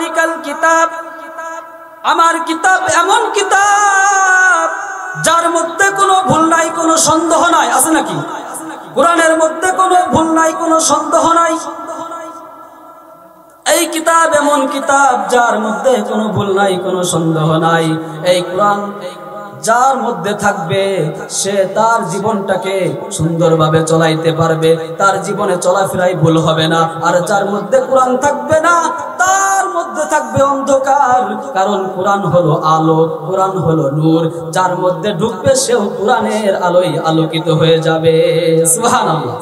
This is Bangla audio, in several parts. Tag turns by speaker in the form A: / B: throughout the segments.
A: যালিকাল কিতাব, আমার কিতাব এমন কিতাব যার মধ্যে কোনো ভুল নাই, কোনো সন্দেহ নাই। আছে নাকি? কোরআনের মধ্যে কোনো ভুল নাই, কোনো সন্দেহ নাই। এই কিতাব এমন কিতাব যার মধ্যে কোনো ভুল নাই, কোনো সন্দেহ নাই। এই কোরআন যার মধ্যে থাকবে সে তার জীবনটাকে সুন্দরভাবে চলাইতে পারবে, তার জীবনে চলাফেরাই ভুল হবে না। আর যার মধ্যে কোরআন থাকবে না তার মধ্যে থাকবে অন্ধকার, কারণ কোরআন হলো আলো, কোরআন হলো নূর। যার মধ্যে ঢুকবে সেও কোরআনের আলোয় আলোকিত হয়ে যাবে। সুবহানাল্লাহ।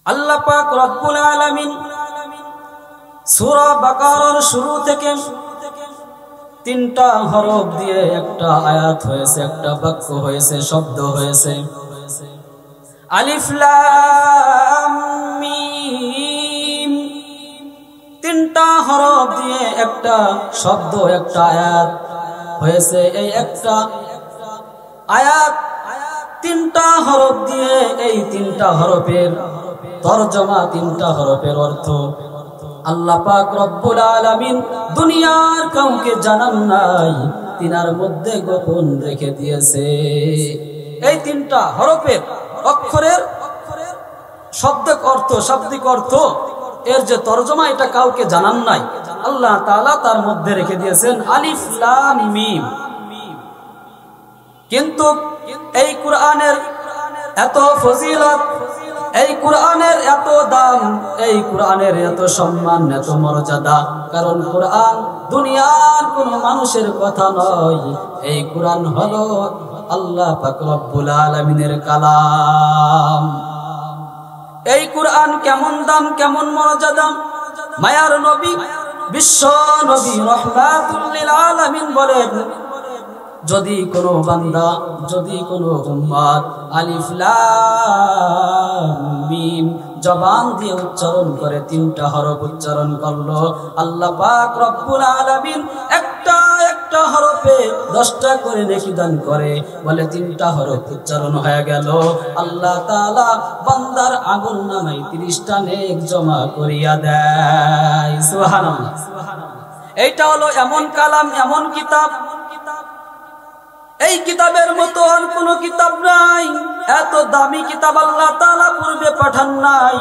A: আল্লাহ পাক রব্বুল আলামিন সূরা বাকারার শুরু থেকে 3টা হরফ দিয়ে একটা আয়াত হয়েছে, একটা বাক্য হয়েছে, শব্দ হয়েছে। আলিফ লাম মিম, 3টা হরফ দিয়ে একটা শব্দ, একটা আয়াত হয়েছে। এই একটা আয়াত 3টা হরফ দিয়ে, এই 3টা হরফের তরজমা, 3টা হরফের অর্থ আল্লাহ পাক রব্বুল আলামিন দুনিয়ার কাউকে জানান নাই, তিনার মধ্যে গোপন রেখে দিয়েছে। এই 3টা হরফের অক্ষরের শাব্দিক অর্থ এর যে তরজমা, এটা কাউকে জানান নাই, আল্লাহ তাআলা তার মধ্যে রেখে দিয়েছেন আলিফ লাম মিম। কিন্তু এই কোরআনের এত ফজিলত, এই কোরআনের এত দাম, এই কোরআনের এত সম্মান, এত মর্যাদা, কারণ কোরআন দুনিয়ার কোন মানুষের কথা নয়। এই কোরআন হলো আল্লাহ পাক রব্বুল আলামিনের কালাম। এই কোরআন কেমন দাম, কেমন মর্যাদা! মায়ার নবী, বিশ্ব নবী রাহমাতুল লিল আলামিন বলেন, যদি কোনো বান্দা, যদি কোনো উম্মত আলিফ লাম মিম জবান দিয়ে উচ্চারণ করে, 3টা হরফ উচ্চারণ করলো, আল্লাহ পাক রব্বুল আলামিন একটা একটা হরফে 10টা করে নেকি দান করে। বলে 3টা হরফ উচ্চারণ হয়ে গেল, আল্লাহ তাআলা বান্দার আমলনামায় 30টা নেক জমা করিয়া দেয়। সুবহানাল্লাহ। এইটা হলো এমন কালাম, এমন কিতাব, এই কিতাবের মতো আর কোনো কিতাব নাই। এত দামি কিতাব আল্লাহ তাআলা পূর্বে পাঠান নাই।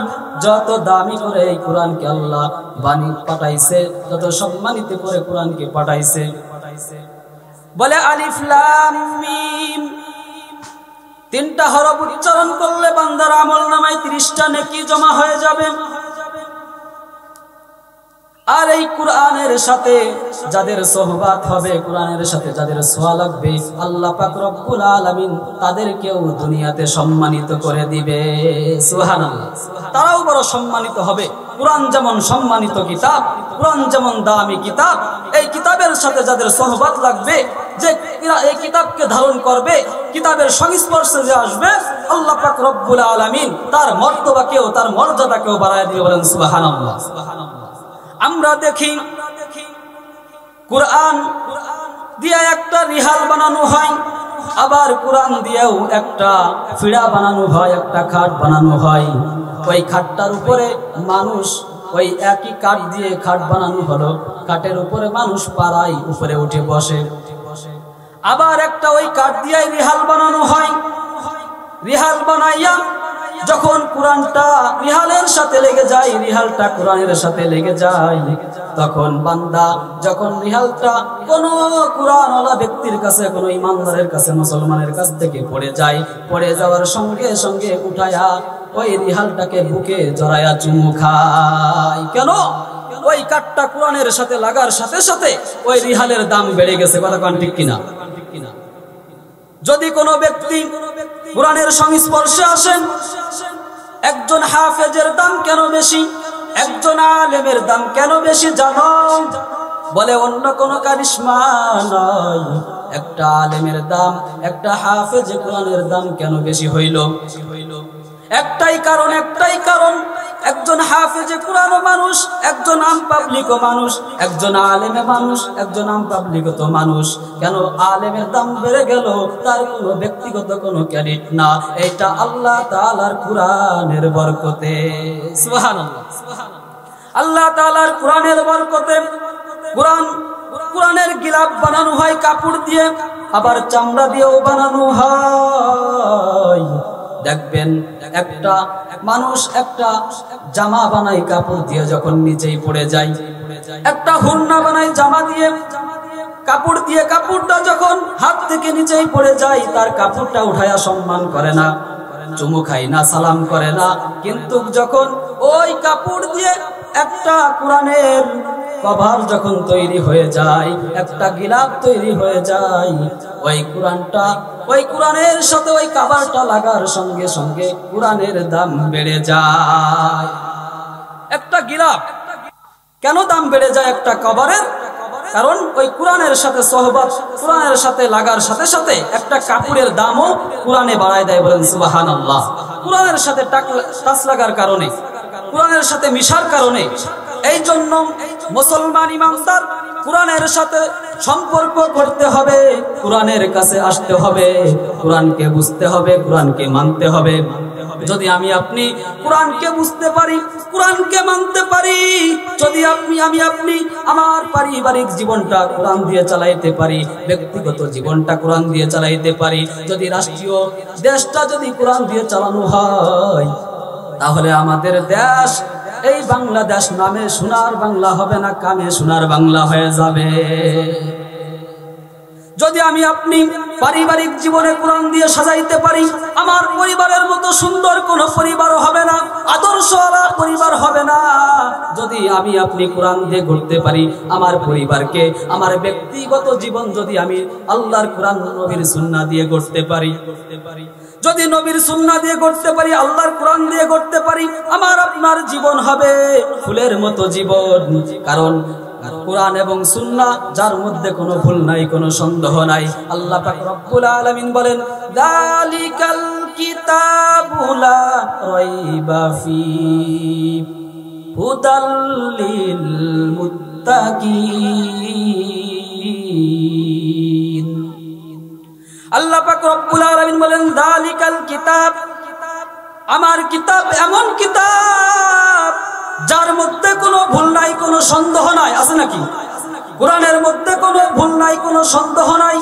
A: যত দামি করে এই কোরআনকে আল্লাহ বাণী পাঠাইছে, যত সম্মানিত করে কোরআনকে পাঠাইছে। বলে আলিফ লাম মিম, 3টা হরফ উচ্চারণ করলে বান্দার আমলনামায় 30টা নেকি জমা হয়ে যাবে। আর এই কোরআনের সাথে যাদের সোহবাত হবে, কোরআনের সাথে যাদের ছোঁয়া লাগবে, আল্লাহ পাক রব্বুল আলামিন তাদেরকেও দুনিয়াতে সম্মানিত করে দিবে। সুবহানাল্লাহ। তারাও বড় সম্মানিত হবে। কোরআন যেমন সম্মানিত কিতাব, কোরআন যেমন দামি কিতাব, এই কিতাবের সাথে যাদের সোহবাত লাগবে, যে এই কিতাবকে ধারণ করবে, কিতাবের সংস্পর্শে যে আসবে, আল্লাহ পাক রব্বুল আলামিন তার মর্তবাকেও, তার মর্যাদাকেও বাড়ায় দিয়ে বলেন সুবহানাল্লাহ। আমরা দেখি কোরআন দিয়ে একটা রিহাল বানানো হয়, আবার কোরআন দিয়েও একটা ফিড়া বানানো হয়, একটা খাট বানানো হয়। ওই খাটটার উপরে মানুষ, ওই একই কাঠ দিয়ে খাট বানানো হলো, কাঠের উপরে মানুষ পাড়ায় উপরে উঠে বসে। আবার একটা ওই কাঠ দিয়ে রিহাল বানানো হয়। রিহাল বানাইয়া যখন কোরআনটা রিহালের সাথে লেগে যায়, রিহালটা কোরআনের সাথে লেগে যায়, তখন বান্দা যখন রিহালটা কোনো কোরআনওয়ালা ব্যক্তির কাছে, কোনো ইমানদারের কাছে, মুসলমানের কাছ থেকে পড়ে যায়, পড়ে যাওয়ার সঙ্গে সঙ্গে উঠায়া ওই রিহালটাকে বুকে জড়ায়া চুমু খায়। কেন? ওই কাঠটা কোরআনের সাথে লাগার সাথে সাথে ওই রিহালের দাম বেড়ে গেছে। কথা কোন ঠিক কিনা? যদি কোনো ব্যক্তি কোরআনের সংস্পর্শে আসেন, একজন হাফেজের দাম কেন বেশি, একজন আলেমের দাম কেন বেশি জানো? বলে অন্য কোনো কারিশমা নয়, একটা আলেমের দাম, একটা হাফেজ কোরআনের দাম কেন বেশি হইল? একটাই কারণ, একটাই কারণ, একজন হাফেজে কোরআনও মানুষ, একজন আম পাবলিকও মানুষ, একজন আলেমে মানুষ, একজন আম পাবলিকও তো মানুষ। কেন আলেমের দাম বেড়ে গেল? তার কোনো ব্যক্তিগত কোনো ক্রেডিট না, এটা আল্লাহ তাআলার কোরআনের বরকতে। সুবহানাল্লাহ। আল্লাহ তাআলার কোরআনের বরকতে কোরআনের গিলাফ বানানো হয় কাপড় দিয়ে, আবার চামড়া দিয়েও বানানো হয়। দেখবেন একটা মানুষ একটা জামা বানায় কাপড় দিয়ে, যখন নিচেই পড়ে যায়, একটা হুন্না বানায় জামা দিয়ে কাপড় দিয়ে, কাপড়টা যখন হাত থেকে নিচেই পড়ে যায়, তার কাপড়টা উঠায়া সম্মান করে না, চুমু খায় না, সালাম করে না। কিন্তু যখন ওই কাপড় দিয়ে একটা কোরআনের কভার যখন তৈরি হয়ে যায়, একটা গিলাফ তৈরি হয়ে যায়, ওই কোরআনের সাথে ওই কভারটা লাগার সঙ্গে সঙ্গে কোরআনের দাম বেড়ে যায়। একটা গিলাফ কেন দাম বেড়ে যায় একটা কভারের? কারণ ওই কোরআনের সাথে সহবত, কোরআনের সাথে লাগার সাথে সাথে একটা কাপড়ের দামও কোরআনে বাড়ায় দেয়। বলেন সুবহানাল্লাহ। কোরআনের সাথে টাচ লাগার কারণে, কোরআনের সাথে মিশার কারণে, এই জন্য মুসলমান ইমানদার কোরআনের সাথে সম্পর্ক করতে হবে, কোরআনের কাছে আসতে হবে, কোরআনকে বুঝতে হবে, কোরআনকে মানতে হবে। যদি আমি আপনি কোরআনকে বুঝতে পারি, কোরআনকে মানতে পারি, যদি আমি আপনি আমার পারিবারিক জীবনটা কোরআন দিয়ে চালাইতে পারি, ব্যক্তিগত জীবনটা কোরআন দিয়ে চালাইতে পারি, যদি রাষ্ট্রীয় দেশটা যদি কোরআন দিয়ে চালানো হয়, তাহলে আমাদের দেশ এই বাংলাদেশ নামে সোনার বাংলা হবে না, কামে সোনার বাংলা হয়ে যাবে। যদি আমি আপনি পারিবারিক জীবনে কোরআন দিয়ে সাজাইতে পারি, আমার পরিবারের মতো সুন্দর কোনো পরিবার হবে না, আদর্শওয়ালা পরিবার হবে না। যদি আমি আপনি কোরআন দিয়ে গড়তে পারি আমার পরিবারকে, আমার ব্যক্তিগত জীবন যদি আমি আল্লাহর কোরআন নবীর সুন্নাহ দিয়ে গড়তে পারি, যদি নবীর সুন্নাহ দিয়ে গড়তে পারি, আল্লাহর কোরআন দিয়ে গড়তে পারি, আমার আপনার জীবন হবে ফুলের মতো জীবন। কারণ কোরআন এবং সুন্নাহ যার মধ্যে কোনো ভুল নাই, কোনো সন্দেহ নাই। আল্লাহ পাক রব্বুল আলামিন বলেন, যালিকাল কিতাবু লা রাইবা ফি হুদাল লিল মুত্তাকিন। আল্লাহ পাক রব্বুল আলামিন বলেন, যালিকাল কিতাব, আমার কিতাব এমন কিতাব যার মধ্যে কোনো ভুল নাই, কোনো সন্দেহ নাই। আছে নাকি? কোরআনের মধ্যে কোনো ভুল নাই, কোনো সন্দেহ নাই।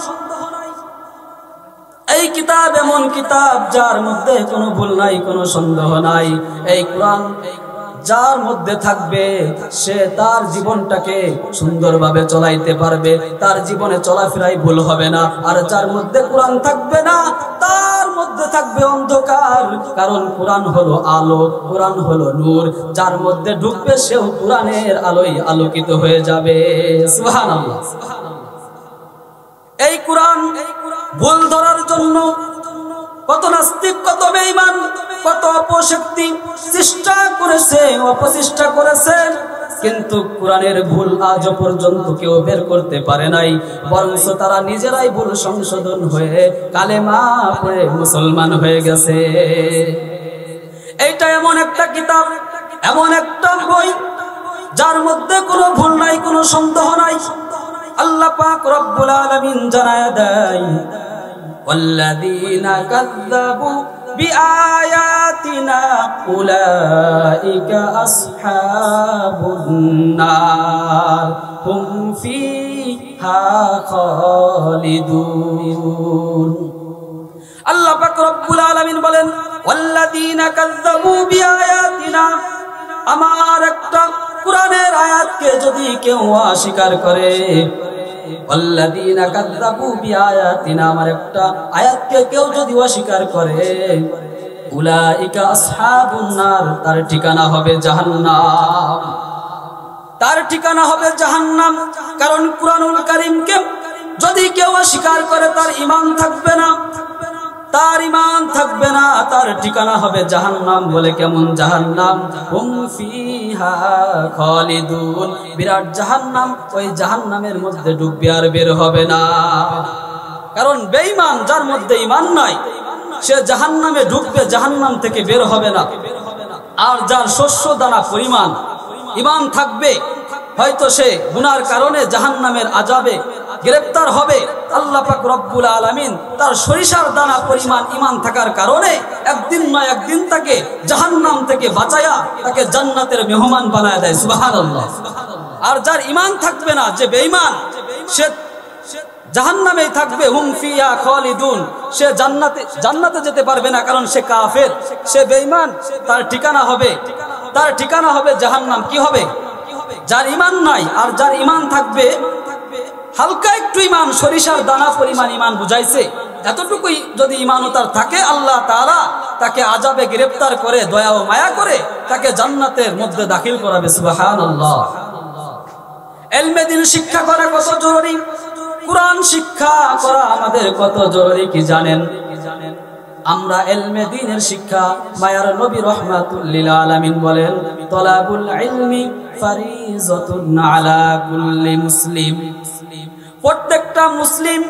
A: এই কিতাব এমন কিতাব যার মধ্যে কোনো ভুল নাই, কোনো সন্দেহ নাই। এই কোরআন যার মধ্যে থাকবে সে তার জীবনটাকে সুন্দরভাবে চলাইতে পারবে, তার জীবনে চলাফেরাই ভুল হবে না। আর যার মধ্যে কোরআন থাকবে না তার মধ্যে থাকবে অন্ধকার। কারণ কোরআন হলো আলো, কোরআন হলো নূর, যার মধ্যে ঢুকবে সেও কোরআনের আলোয় আলোকিত হয়ে যাবে। সুবহানাল্লাহ। এই কোরআন ভুল ধরার জন্য কত নাস্তিক, কত বেঈমান, কত অপশক্তি চেষ্টা করেছে, অপচেষ্টা করেছে, কিন্তু কোরআনের ভুল আজ পর্যন্ত কেউ বের করতে পারে নাই। বরঞ্চ তারা নিজেরাই ভুল সংশোধন হয়ে কালেমা পড়ে মুসলমান হয়ে গেছে। এইটা এমন একটা কিতাব, এমন একটা বই যার মধ্যে কোনো ভুল নাই, কোনো সন্দেহ নাই। আল্লাহ পাক রব্বুল আলামিন জানায়া দেয়, ওয়াল্লাযীনা কাযযাবু বিআয়াতিনা উলাইকা আসহাবুন নার হুম ফিহা খালিদুন। আল্লাহ পাক রব্বুল আলামিন বলেন, ওয়াল্লাযীনা কাযযাবু বিআয়াতিনা, আমার একটা কোরআনের আয়াতকে যদি কেউ অস্বীকার করে, ওয়াল্লাযীনা কাযযাবু বিআয়াতিনা, আমার একটা আয়াতকে কেউ যদি অস্বীকার করে, উলাইকা আসহাবুন নার, তার ঠিকানা হবে জাহান্নাম, তার ঠিকানা হবে জাহান্নাম। কারণ কুরআনুল কারীমকে যদি কেউ অস্বীকার করে তার ঈমান থাকবে না, তার ঈমান থাকবে না, তার ঠিকানা হবে জাহান্নাম। বলে কেমন জাহান্নাম? হুম ফিহা খালিদুন, বিরাট জাহান্নাম, ওই জাহান্নামের মধ্যে ডুববে আর বের হবে না। কারণ বেঈমান যার মধ্যে ঈমান নাই সে জাহান্নামে ঢুকবে, জাহান্নাম থেকে বের হবে না। আর যার শস্য দানা পরিমাণ ঈমান থাকবে, হয়তো সে গুনার কারণে জাহান্নামের আযাবে গ্রেফতার হবে, আল্লাহ পাক রব্বুল আলামিন তার সরিষার দানা পরিমাণ ঈমান থাকার কারণে একদিন নয় একদিন তাকে জাহান্নাম থেকে বাঁচায়া তাকে জান্নাতের মেহমান বানায় দেয়। সুবহানাল্লাহ। আর যার ঈমান থাকবে না, যে বেঈমান, সে জাহান্নামেই থাকবে। হুম ফিহা খালিদুন, সে জান্নাতে যেতে পারবে না, কারণ সে কাফের, সে বেঈমান। তার ঠিকানা হবে জাহান্নাম। কি হবে? যার ঈমান নাই আর যার ঈমান থাকবে, হালকা একটু ঈমান, সরিষার দানা পরিমাণ ঈমান বুঝাইছে, এতটুকুই যদি ঈমান তার থাকে, আল্লাহ তাআলা তাকে আযাবে গ্রেফতার করে দয়া ও মায়া করে তাকে জান্নাতের মধ্যে দাখিল করাবে। সুবহানাল্লাহ। ইলমে দ্বীন শিক্ষা করা কত জরুরি, কুরআন শিক্ষা করা আমাদের কত জরুরি কি জানেন? আমরা ইলমে দ্বীনের শিক্ষা, মায়ার নবী রাহমাতুল লিল আলামিন বলেন, তলাবুল ইলমি ফারিজাতুন আলা কুল্লি মুসলিম। প্রত্যেকটা মুসলিম,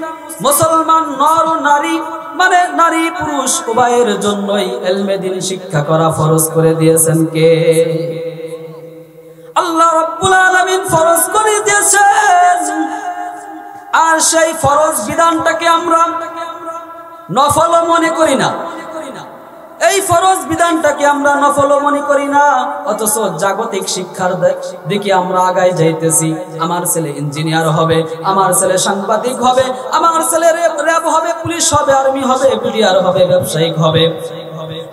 A: মুসলমান নর ও নারী, মানে নারী পুরুষ উভয়ের জন্যই ইলমে দ্বীন শিক্ষা করা ফরজ করে দিয়েছেন কে? আল্লাহ রাব্বুল আলামিন ফরজ করে দিয়েছেন। আর সেই ফরজ বিধানটাকে আমরা নফল মনে করি না। এই ফরজ বিধানটাকে আমরা নফল মনে করি না, অথচ জাগতিক শিক্ষার দিকে আমরা আগায় যাইতেছি। আমার ছেলে ইঞ্জিনিয়ার হবে, আমার ছেলে সাংবাদিক হবে, আমার ছেলে র্যাব হবে, পুলিশ হবে, আর্মি হবে, বিডিআর হবে, ব্যবসায়িক হবে,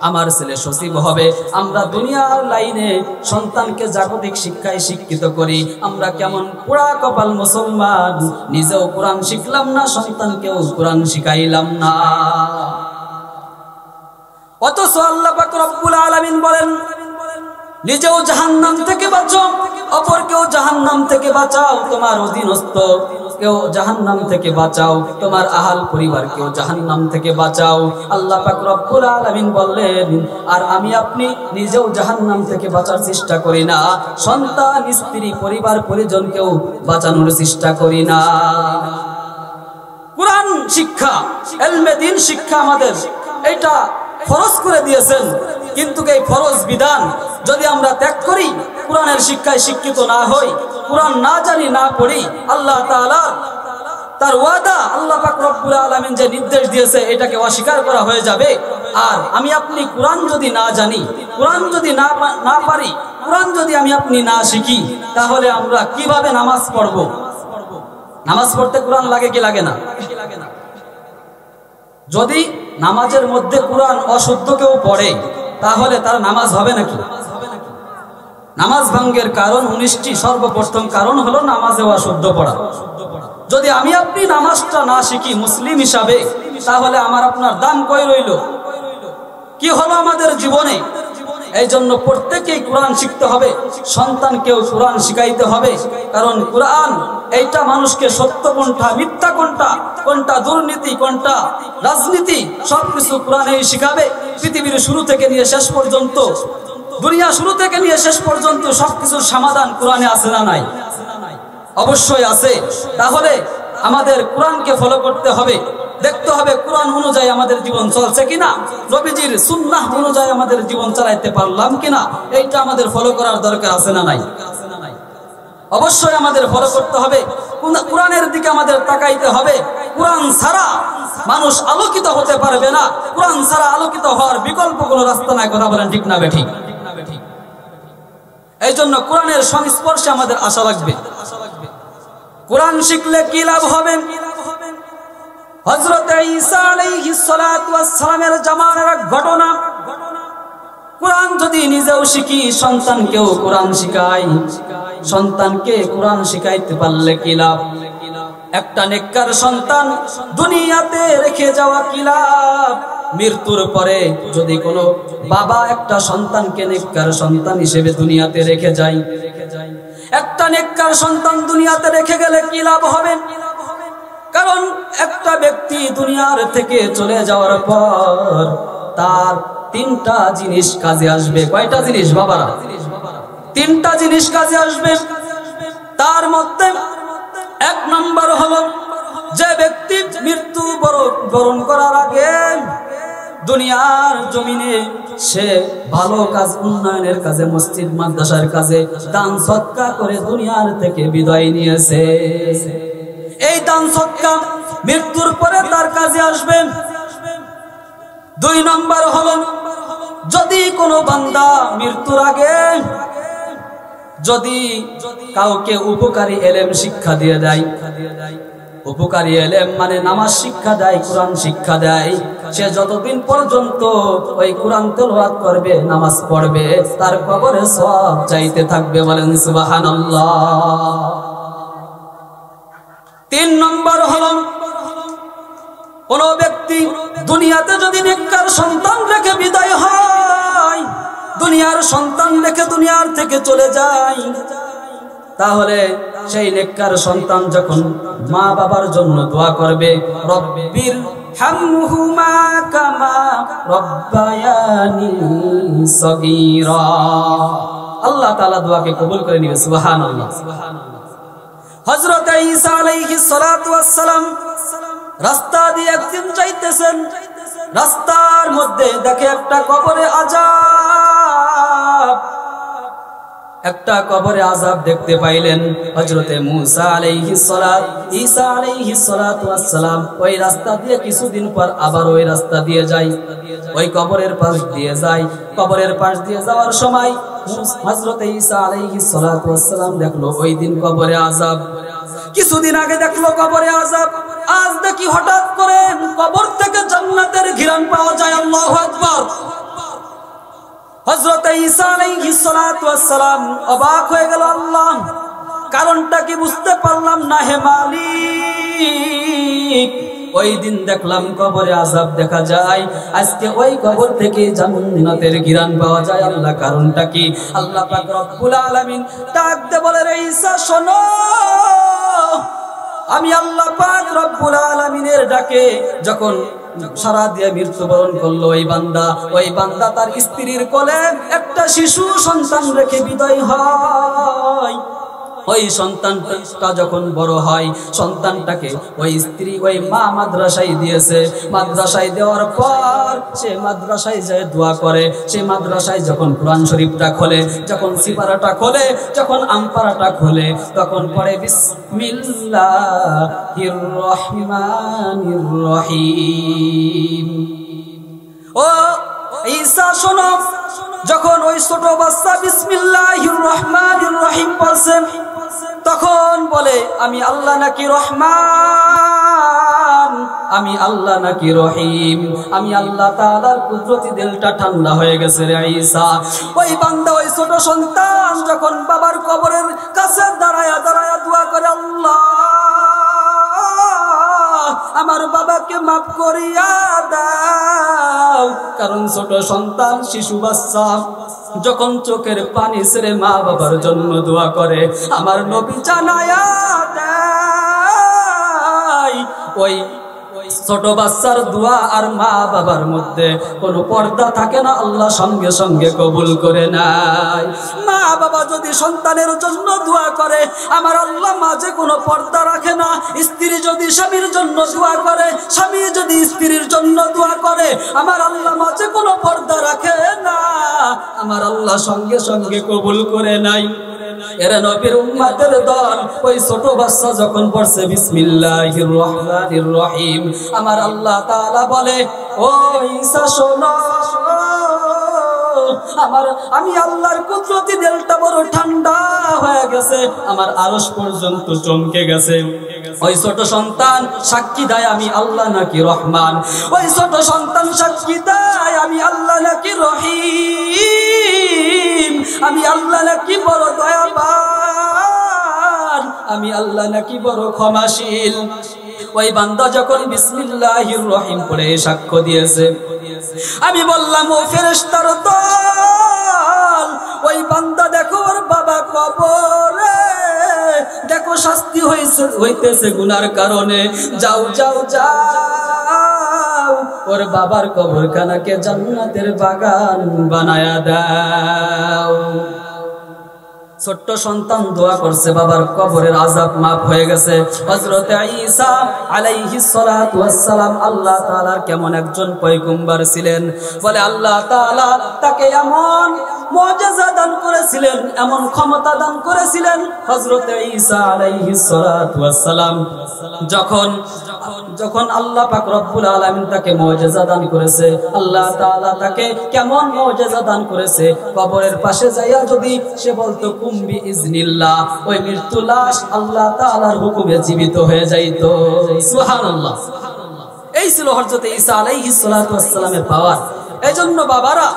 A: আমার ছেলে সচিব হবে। আমরা দুনিয়ার লাইনে সন্তানকে জাগতিক শিক্ষায় শিক্ষিত করি। আমরা কেমন পোড়া কপাল মুসলমান, নিজেও কোরআন শিখলাম না, সন্তানকেও কোরআন শিখাইলাম না। অথচ আল্লাহ পাক রব্বুল আলামিন বলেন, নিজেও জাহান্নাম থেকে বাঁচাও, অপরকেও জাহান্নাম থেকে বাঁচাও। তোমার অধীনস্থ কেউ জাহান্নাম থেকে বাঁচাও, তোমার আহাল পরিবারকেও জাহান্নাম থেকে বাঁচাও। আল্লাহ পাক রব্বুল আলামিন বললেন, আর আমি আপনি নিজেও জাহান্নাম থেকে বাঁচার চেষ্টা করি না, সন্তান, স্ত্রী, পরিবার পরিজনকেও বাঁচানোর চেষ্টা করি না। কুরআন শিক্ষা, ইলমে দ্বীন শিক্ষা আমাদের এটা ফরজ করে দিয়েছেন। কিন্তু এই ফরজ বিধান যদি আমরা ত্যাগ করি, কুরআনের শিক্ষায় শিক্ষিত না হই, কুরআন না জানি, না পড়ি, আল্লাহ তাআলা তার ওয়াদা, আল্লাহ পাক রব্বুল আলামিন যে নির্দেশ দিয়েছে, এটাকে অস্বীকার করা হয়ে যাবে। আর আমি আপনি কুরআন যদি না জানি, কুরআন যদি না পারি, কুরআন যদি আমি আপনি না শিখি, তাহলে আমরা কিভাবে নামাজ পড়ব? নামাজ পড়তে কুরআন লাগে কি লাগে না? যদি নামাজের মধ্যে কুরআন অশুদ্ধ কেউ পড়ে, তাহলে তার নামাজ হবে নাকি? নামাজ ভঙ্গের কারণ 19টি। সর্বপ্রথম কারণ হলো নামাজে অশুদ্ধ পড়া। যদি আমি আপনি নামাজটা না শিখি মুসলিম হিসাবে, তাহলে আমার আপনার দাম কই রইল? কি হলো আমাদের জীবনে? এই জন্য প্রত্যেকেই কোরআন শিখতে হবে, সন্তানকেও কোরআন শিখাইতে হবে। কারণ কোরআন এইটা মানুষকে সত্য কোনটা, মিথ্যা কোনটা, কোনটা দুর্নীতি, কোনটা রাজনীতি, সবকিছু কোরআনেই শিখাবে। পৃথিবীর শুরু থেকে নিয়ে শেষ পর্যন্ত, দুনিয়া শুরু থেকে নিয়ে শেষ পর্যন্ত সবকিছুর সমাধান কোরআনে আছে না নাই? অবশ্যই আছে। তাহলে আমাদের কোরআনকে ফলো করতে হবে, দেখতে হবে কোরআন অনুযায়ী আমাদের জীবন চলছে কিনা, নবীজির সুন্নাহ অনুযায়ী আমাদের জীবন চালাইতে পারলাম কিনা, এইটা আমাদের ফলো করার দরকার আছে না নাই? অবশ্যই আমাদের ফলো করতে হবে, কোরআনের দিকে আমাদের তাকাইতে হবে। কোরআন ছাড়া মানুষ আলোকিত হতে পারবে না। কোরআন ছাড়া আলোকিত হওয়ার বিকল্প কোনো রাস্তা নাই। কথা বলেন ঠিক না বেঠিক? এই জন্য কোরআনের সংস্পর্শে আমাদের আশা লাগবে। কোরআন শিখলে কি লাভ হবে? হযরত ঈসা আলাইহিস সালাতু ওয়াস সালামের জামানার এক ঘটনা। কোরআন যদি নিজেও শিখি, সন্তানকেও কোরআন শিখাই, সন্তানকে কোরআন শিখাইতে পারলে কি লাভ? একটা নেককার সন্তান দুনিয়াতে রেখে যাওয়া কি লাভ? মৃত্যুর পরে যদি কোনো বাবা একটা সন্তানকে নেককার সন্তান হিসেবে দুনিয়াতে রেখে যায়, একটা নেককার সন্তান দুনিয়াতে রেখে গেলে কি লাভ হবে? কারণ একটা ব্যক্তি দুনিয়ার থেকে চলে যাওয়ার পর তার তিনটা জিনিস কাজে আসবে। কয়টা জিনিস বাবারা? তিনটা জিনিস কাজে আসবে। তার মধ্যে এক নম্বর হলো, যে ব্যক্তি মৃত্যু বরণ করার আগে দুনিয়ার জমিনে সে ভালো কাজ, উন্নয়নের কাজে, মসজিদ মাদ্রাসার কাজে দান সদকা করে দুনিয়ার থেকে বিদায় নিয়েছে। এই দান সদকা মৃত্যুর পরে তার কাজে আসবে। 2 নম্বর হলো যদি কোনো বান্দা মৃত্যুর আগে যদি কাউকে উপকারী ইলম শিক্ষা দিয়ে দেয়, উপকারী ইলম মানে নামাজ শিক্ষা দেয়, কোরআন শিক্ষা দেয়, সে যতদিন পর্যন্ত ওই কোরআন তেলাওয়াত করবে, নামাজ পড়বে, তার কবরে সওয়াব চাইতে থাকবে। বলেন সুবহানাল্লাহ। 3 নম্বর হলো কোন ব্যক্তি দুনিয়াতে যদি নেককার সন্তান রেখে বিদায় হয়, দুনিয়ার সন্তান রেখে দুনিয়ার থেকে চলে যায়, তাহলে সেই নেককার সন্তান যখন মা বাবার জন্য দোয়া করবে, রব্বির হামহুমা কামা রব্বায়ানি সগীরা, আল্লাহ তাআলা দোয়াকে কবুল করে নিবে। সুবহানাল্লাহ। হযরত ঈসা আলাইহিস সালাতু ওয়াস সালাম রাস্তা দিয়ে একদিন যাইতেছেন, রাস্তার মধ্যে দেখে একটা কবরে আযাব, একটা কবরে আযাব দেখতে পাইলেন। হযরতে মুসা আলাইহিস সালাত ঈসা আলাইহিস সালাতু ওয়াস সালাম ওই রাস্তা দিয়ে কিছুদিন পর আবার ওই রাস্তা দিয়ে যায়, ওই কবরের পাশ দিয়ে যায়। কবরের পাশ দিয়ে যাওয়ার সময় হযরতে ঈসা আলাইহিস সালাতু ওয়াস সালাম দেখলো ওই দিন কবরে আযাব, কিছুদিন আগে দেখলো কবরে আযাব, আজ দেখি হঠাৎ করে কবর থেকে জান্নাতের ঘ্রাণ পাওয়া যায়। আল্লাহু আকবার। হযরত ঈসা আলাইহিস সালাতু ওয়াস সালাম অবাক হয়ে গেল, আল্লাহ কারণটা কি বুঝতে পারলাম না হে মালিক। ওই দিন দেখলাম কবরে আযাব দেখা যায়, আজকে ওই কবর থেকে জান্নাতের ঘ্রাণ পাওয়া যায়, আল্লাহ কারণটা কি? আল্লাহ পাক রব্বুল আলামিন ডাক দিয়ে বলে, রে ঈসা শোনো, আমি আল্লাহ পাক রব্বুল আলামিনের ডাকে যখন সারা দিয়ে মৃত্যুবরণ করলো ওই বান্দা তার স্ত্রীর কোলে একটা শিশু সন্তান রেখে বিদায় হয়। ওই সন্তানটা যখন বড় হয়, সন্তানটাকে ওই স্ত্রী ওই মা মাদ্রাসায় দিয়েছে। মাদ্রাসায় দেওয়ার পর সে মাদ্রাসায় যায় দোয়া করে। সে মাদ্রাসায় যখন কোরআন শরীফটা খোলে, যখন সিপারাটা খোলে, যখন আমপারাটা খোলে, তখন পড়ে বিসমিল্লাহির রহমানির রহিম। ও ঈসা শোনো, যখন ওই ছোট বাচ্চা বিসমিল্লাহির রহমানির রহিম পড়ছে, তখন বলে আমি আল্লাহ নাকি রহমান, আমি আল্লাহ নাকি রহিম, আমি আল্লাহ তাআলার কুদরতি দিলটা ঠান্ডা হয়ে গেছে রে ঈসা। ওই বান্দা ওই ছোট সন্তান যখন বাবার কবরের কাছে দাঁড়ায়া দাঁড়ায়া দোয়া করে, আল্লাহ আমার বাবাকে মাফ করিয়া দাও। কারণ ছোট সন্তান শিশু বাচ্চা যখন চোখের পানি ছেড়ে মা বাবার জন্য দোয়া করে, আমার নবী জানায়া দেয় ওই ছোট বাচ্চার দোয়া আর মা বাবার মধ্যে কোনো পর্দা থাকে না, আল্লাহ সঙ্গে সঙ্গে কবুল করে নেয়। মা বাবা যদি সন্তানের জন্য দোয়া করে, আমার আল্লাহ মাঝে কোনো পর্দা রাখে না। স্ত্রী যদি স্বামীর জন্য দোয়া করে, স্বামী যদি স্ত্রীর জন্য দোয়া করে, আমার আল্লাহ মাঝে কোনো পর্দা রাখে না, আমার আল্লাহ সঙ্গে সঙ্গে কবুল করে নেয়। এরা নবীর উম্মতের দল। ওই ছোট বাচ্চা যখন পড়ছে বিসমিল্লাহির রহমানির রহিম, আমার আল্লাহ তাআলা বলে, ও ঈসা শোনো, আমি আল্লাহর কুদরতি দিলটা বড় ঠান্ডা হয়ে গেছে, আমার আরশ পর্যন্ত চমকে গেছে। ওই ছোট সন্তান সাক্ষী দেয় আমি আল্লাহ নাকি রহমান, ওই ছোট সন্তান সাক্ষী দেয় আমি আল্লাহ নাকি রহিম, আমি আল্লাহ নাকি বড় দয়াবান, আমি আল্লাহ নাকি বড় ক্ষমাশীল। ওই বান্দা যখন বিসমিল্লাহির রহিম পড়ে সাক্ষ্য দিয়েছে, আমি বললাম ও ফেরেশতার দল, ওই বান্দা দেখো ওর বাবা কবরে, দেখো শাস্তি হইতেছে গুনার কারণে, যাও যাও যাও ওর বাবার কবরখানাকে জান্নাতের বাগান বানায়া দাও। ছোট্ট সন্তান দোয়া করছে, বাবার কবরের আযাব মাফ হয়ে গেছে। হযরত ঈসা আলাইহিস সালাতু ওয়াস সালাম আল্লাহ তাআলার কেমন একজন পয়গম্বর ছিলেন, বলে আল্লাহ তাআলা তাকে এমন মুআজিজা দান করেছিলেন, এমন ক্ষমতা দান করেছিলেন হযরত ঈসা আলাইহিস সালাতু ওয়াস সালাম। যখন আল্লাহ পাক রব্বুল আলামিন তাকে মুআজিজা দান করেছে, আল্লাহ তাআলা তাকে কেমন মুআজিজা দান করেছে, কবরের পাশে যাইয়া যদি সে বলতো কুম বিইজনিল্লাহ, ওই মৃত্যু লাশ আল্লাহ তাআলার হুকুমে জীবিত হয়ে যাইত। সুবহানাল্লাহ। এই ছিল হযরত ঈসা আলাইহিস সালাতু ওয়াস সালামের পাওয়ার। এজন্য বাবারা,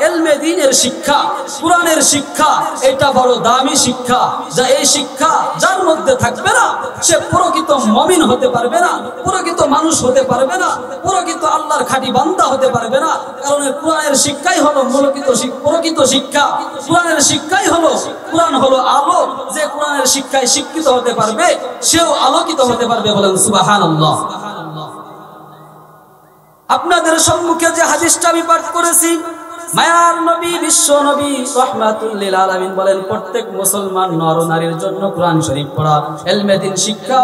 A: ইলমে দ্বীনের শিক্ষা, কুরআনের শিক্ষা, এটা বড় দামি শিক্ষা। যা এই শিক্ষা যার মধ্যে থাকবে না, সে প্রকৃত মুমিন হতে পারবে না, প্রকৃত মানুষ হতে পারবে না, প্রকৃত আল্লাহর খাঁটি বান্দা হতে পারবে না। কারণ কুরআনের শিক্ষাই হলো প্রকৃত শিক্ষা। কুরআনের শিক্ষাই হলো, কুরআন হলো আলো। যে কুরআনের শিক্ষায় শিক্ষিত হতে পারবে, সেও আলোকিত হতে পারবে। বলেন সুবহানাল্লাহ। আপনাদের সম্মুখে যে হাদিসটা আমি পাঠ করেছি, মায়ার নবী, বিশ্ব নবী রাহমাতুল লিল আলামিন বলেন, প্রত্যেক মুসলমান নর নারীর জন্য কোরআন শরীফ পড়া, ইলমে দ্বীন শিক্ষা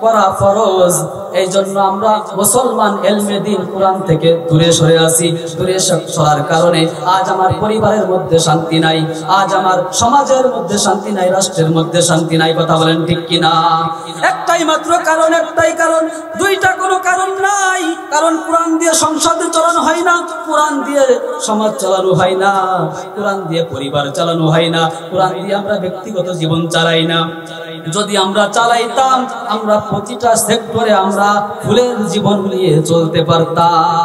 A: করা ফরজ। এই জন্য আমরা মুসলমান ইলমে দ্বীন কোরআন থেকে দূরে সরে আছি। দূরে সরার কারণে আজ আমার পরিবারের মধ্যে শান্তি নাই, আজ আমার সমাজের মধ্যে শান্তি নাই, রাষ্ট্রের মধ্যে শান্তি নাই। কথা বলেন ঠিক কিনা? একটাই মাত্র কারণ, একটাই কারণ, দুইটা কোনো কারণ নাই। কারণ কোরআন দিয়ে সংসদ চালানো হয় না, কোরআন দিয়ে সমাজ চালানো হয় না, কোরআন দিয়ে পরিবার চালানো হয় না, কোরআন দিয়ে আমরা ব্যক্তিগত জীবন চালাই না। যদি আমরা চালাইতাম, আমরা প্রতিটা সেক্টরে আমরা ফুলের জীবন নিয়ে চলতে পারতাম।